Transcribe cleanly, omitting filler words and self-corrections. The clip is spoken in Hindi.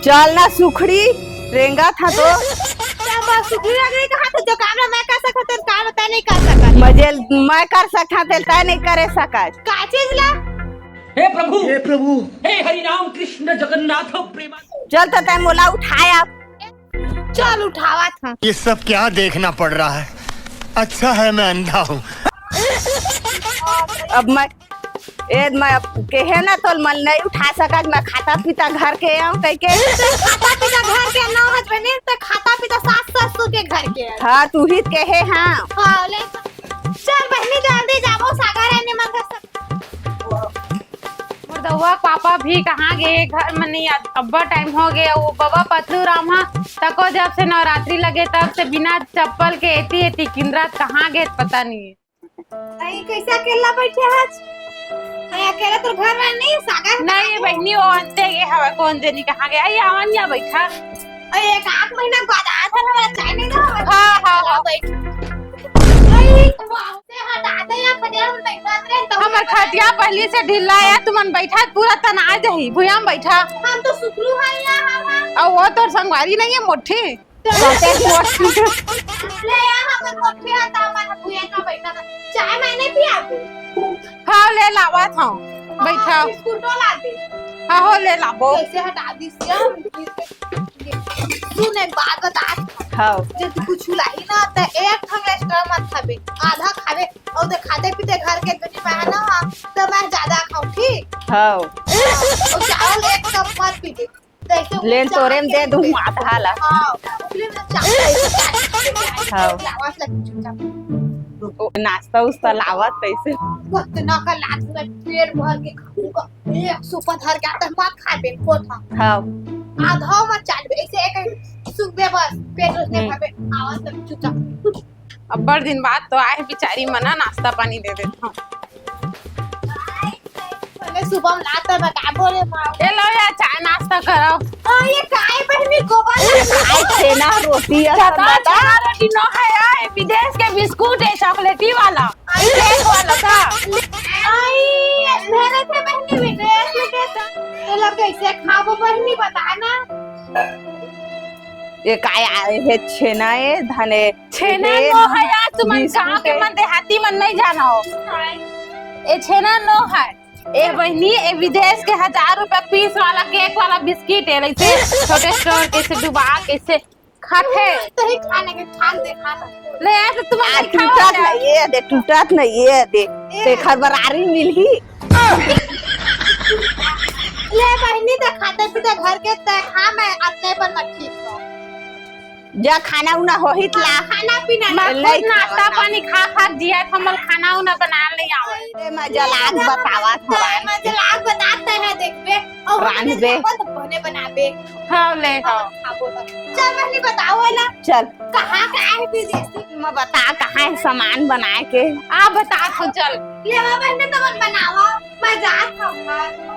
चल ना सुखड़ी रेंगा था तो सुखड़ी लग रही कहाँ तो जो काम मैं कर सकता काम तय नहीं कर सकता मजे मैं कर सकता थे तय नहीं करे सका का चीज ला हे प्रभु हे हरि राम कृष्ण जगन्नाथ प्रेमा। चल तो तय मोला उठाया चल उठावा था। ये सब क्या देखना पड़ रहा है। अच्छा है मैं अंधा हूँ। अब मैं अब कहे ना तो मन नहीं उठा सका मैं खाता पीता घर के आऊँ कह के खाता पीता घर के ना हस्बैंड तो खाता पीता सास ससुर के घर के हाँ तू ही कहे हाँ हाँ ले चल बहनी जल्दी जाओ सागर है निमन का मुर्दवा पापा भी कहाँ गए घर में नहीं अब्बा टाइम हो गया वो बाबा पतलू रामा तको जब से नवरात्रि लगे तब से बिना चप्पल के एती किंद्रा कहाँ गए पता नहीं आई कैसे अकेला बैठे आज अकेला तो घर में नहीं सागर नहीं बहनी वो अंते गए हवा कौन जनी कहाँ गया ये आवन या बैठा एक आठ महीना बाद आया था ना चाय नहीं ना हाँ बैठ आई वाह से हटा दे या खटिया में बैठा रहे तो हमर खटिया पहले से ढीला है तुमन बैठा पूरा तना जही भुया में बैठा हम तो सुखलू है यहाँ और वो तो संगवारी नहीं है मोटी ले हम कोठे हटा मन भुया का बैठा था चाय मैंने पिया हाँ ले लावा था बैठा बिस्कुट ला दे हाँ हो ले लाबो कैसे हटा दी सुन एक बात बता हाँ जे तू कुछ लाही ना तो एक ठंग एक्स्ट्रा मत खाबे आधा खाबे और तो खाते पीते घर के गनी बहाना हां तो मैं ज्यादा खाऊं ठीक हाँ और चावल एक कप मत पीबे लेन तोरे में दे दूँ आधा ला हां उपले में चावल हाँ लावास लग चुका नाश्ता उस्ता लावत कैसे कितना का लात में पेट भर के खाऊंगा एक सुपर धर के आता मत खाबे कोठा हाँ आधा मत चालबे ऐसे एक सुख दे बस पेट उसने खाबे आवाज तक चुका अब बड़ दिन बाद तो आए बेचारी मना नाश्ता पानी दे देता हूँ मैंने सुबह में लाता मैं क्या बोले माँ ये लो यार चाय नाश्ता करो ये काय बहनी गोबर खाए थे ना रोटी रोटी नो है यार विदेश के बिस्कुट है चॉकलेटी वाला केक वाला था आई मेरे थे बहनी विदेश में कैसा ये लोग कैसे खाबो बहनी बता ना ये काय आए है छेनाए धने छेना नो है यार तुम कहाँ के मन देहाती मन नहीं जाना हो ये छेना नो है ए बहनी ए विदेश के 1000 रुपया पीस वाला केक वाला बिस्किट है ऐसे छोटे स्टोर कैसे डुबा कैसे खाते तो ही खाने के खान दे खाना ले यार तो तुम टूटत नहीं ये दे टूटत नहीं ये दे ते खबरारी मिलही ले बहनी तो खाते पीते घर के ते खा मैं अपने पर मत ठीक हो जा खाना उना होही ला खाना पीना मैं खुद नाश्ता पानी खा खा दिया हमल खाना उना बना ले आवे मैं जलाग बतावा थोड़ा मैं जलाग बताते हैं देखबे और रांधबे तो बने बनाबे हाँ ले हाँ खाबो तो चल बहनी बताओ ना चल कहाँ का है विदेशी मैं बता कहाँ है सामान बनाए के आप बता तो चल ले बहनी तो मन बनावा मैं जात हूँ